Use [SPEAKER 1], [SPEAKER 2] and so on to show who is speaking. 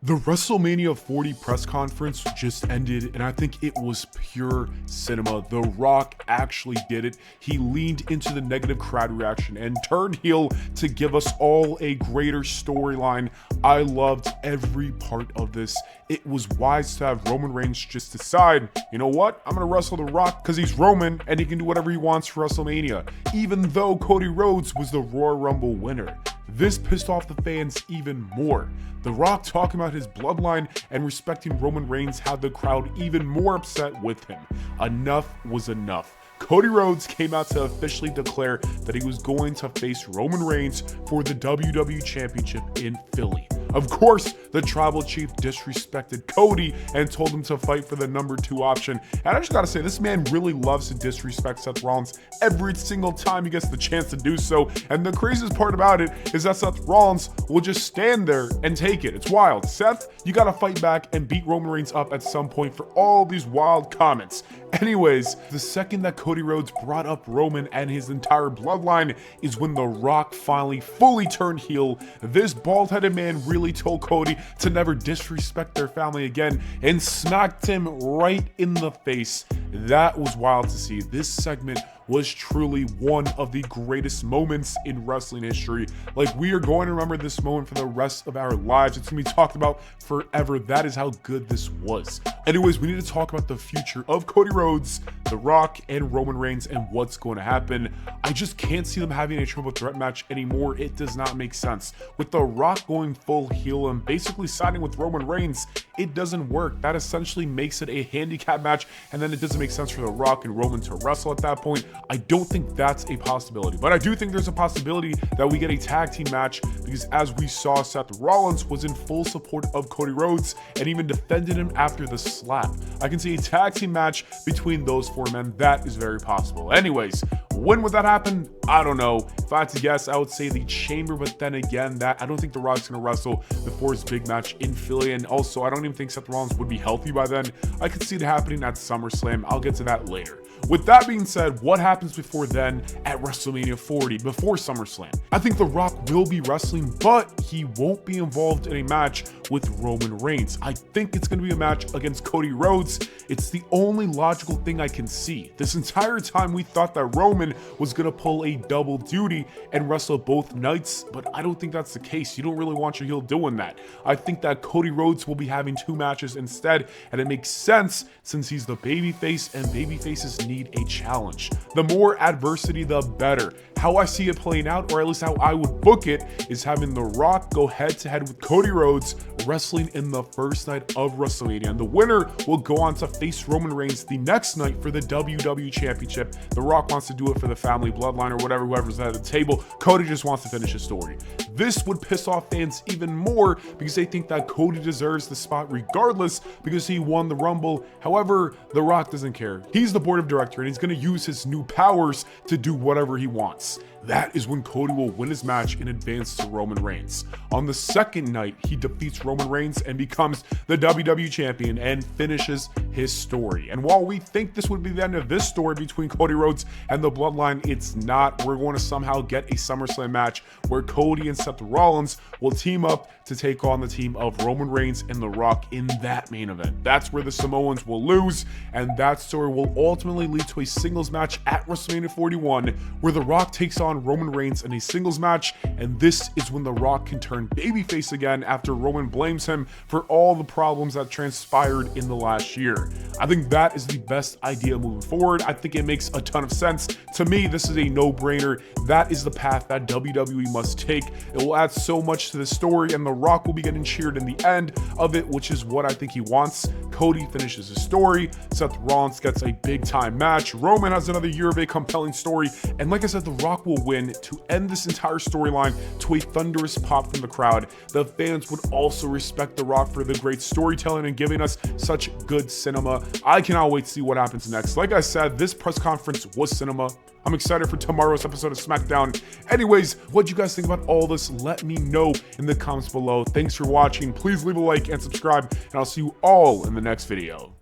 [SPEAKER 1] The WrestleMania 40 press conference just ended, and I think it was pure cinema. The Rock actually did it. He leaned into the negative crowd reaction and turned heel to give us all a greater storyline. I loved every part of this. It was wise to have Roman Reigns just decide, you know what, I'm gonna wrestle The Rock because he's Roman and he can do whatever he wants for WrestleMania, even though Cody Rhodes was the Royal Rumble winner. This pissed off the fans even more. The Rock talking about his bloodline and respecting Roman Reigns had the crowd even more upset with him. Enough was enough. Cody Rhodes came out to officially declare that he was going to face Roman Reigns for the WWE Championship in Philly. Of course, the tribal chief disrespected Cody and told him to fight for the number 2 option. And I just gotta say, this man really loves to disrespect Seth Rollins every single time he gets the chance to do so. And the craziest part about it is that Seth Rollins will just stand there and take it. It's wild. Seth, you gotta fight back and beat Roman Reigns up at some point for all these wild comments. Anyways, the second that Cody Rhodes brought up Roman and his entire bloodline is when The Rock finally fully turned heel. This bald-headed man really told Cody to never disrespect their family again and smacked him right in the face. That was wild to see. This segment was truly one of the greatest moments in wrestling history. Like, we are going to remember this moment for the rest of our lives. It's gonna be talked about forever. That is how good this was. Anyways, we need to talk about the future of Cody Rhodes, The Rock, and Roman Reigns and what's going to happen. I just can't see them having a triple threat match anymore. It does not make sense. With The Rock going full heel and basically siding with Roman Reigns, it doesn't work. That essentially makes it a handicap match, and then it doesn't make sense for The Rock and Roman to wrestle at that point. I don't think that's a possibility, but I do think there's a possibility that we get a tag team match, because as we saw, Seth Rollins was in full support of Cody Rhodes and even defended him after the slap. I can see a tag team match between those 4 men. That is very possible. Anyways, when would that happen? I don't know. If I had to guess, I would say the Chamber, but then again, that I don't think The Rock's gonna wrestle before his big match in Philly, and also I don't even think Seth Rollins would be healthy by then. I could see it happening at SummerSlam. I'll get to that later. With that being said, what happens before then at WrestleMania 40, before SummerSlam? I think The Rock will be wrestling, but he won't be involved in a match with Roman Reigns. I think it's going to be a match against Cody Rhodes. It's the only logical thing I can see. This entire time we thought that Roman was going to pull a double duty and wrestle both nights, but I don't think that's the case. You don't really want your heel doing that. I think that Cody Rhodes will be having 2 matches instead, and it makes sense since he's the babyface, and babyfaces need a challenge. The more adversity, the better. How I see it playing out, or at least how I would book it, is having The Rock go head-to-head with Cody Rhodes, wrestling in the first night of WrestleMania, and the winner will go on to face Roman Reigns the next night for the WWE Championship. The Rock wants to do it for the family bloodline or whatever, whoever's at the table. Cody just wants to finish his story. This would piss off fans even more because they think that Cody deserves the spot regardless because he won the Rumble. However, The Rock doesn't care. He's the board of director and he's going to use his new powers to do whatever he wants. That is when Cody will win his match and advance to Roman Reigns. On the second night, he defeats Roman Reigns and becomes the WWE Champion and finishes his story. And while we think this would be the end of this story between Cody Rhodes and the Bloodline, it's not. We're going to somehow get a SummerSlam match where Cody and Seth Rollins will team up to take on the team of Roman Reigns and The Rock in that main event. That's where the Samoans will lose, and that story will ultimately lead to a singles match at WrestleMania 41 where The Rock takes on Roman Reigns in a singles match, and this is when The Rock can turn babyface again after Roman blames him for all the problems that transpired in the last year. I think that is the best idea moving forward. I think it makes a ton of sense. To me, this is a no-brainer. That is the path that WWE must take. It will add so much to the story, and The Rock will be getting cheered in the end of it, which is what I think he wants. Cody finishes his story. Seth Rollins gets a big-time match. Roman has another year of a compelling story, and like I said, The Rock will win to end this entire storyline to a thunderous pop from the crowd. The fans would also respect The Rock for the great storytelling and giving us such good cinema. I cannot wait to see what happens next. Like I said, this press conference was cinema. I'm excited for tomorrow's episode of SmackDown. Anyways, what do you guys think about all this? Let me know in the comments below. Thanks for watching. Please leave a like and subscribe, and I'll see you all in the next video.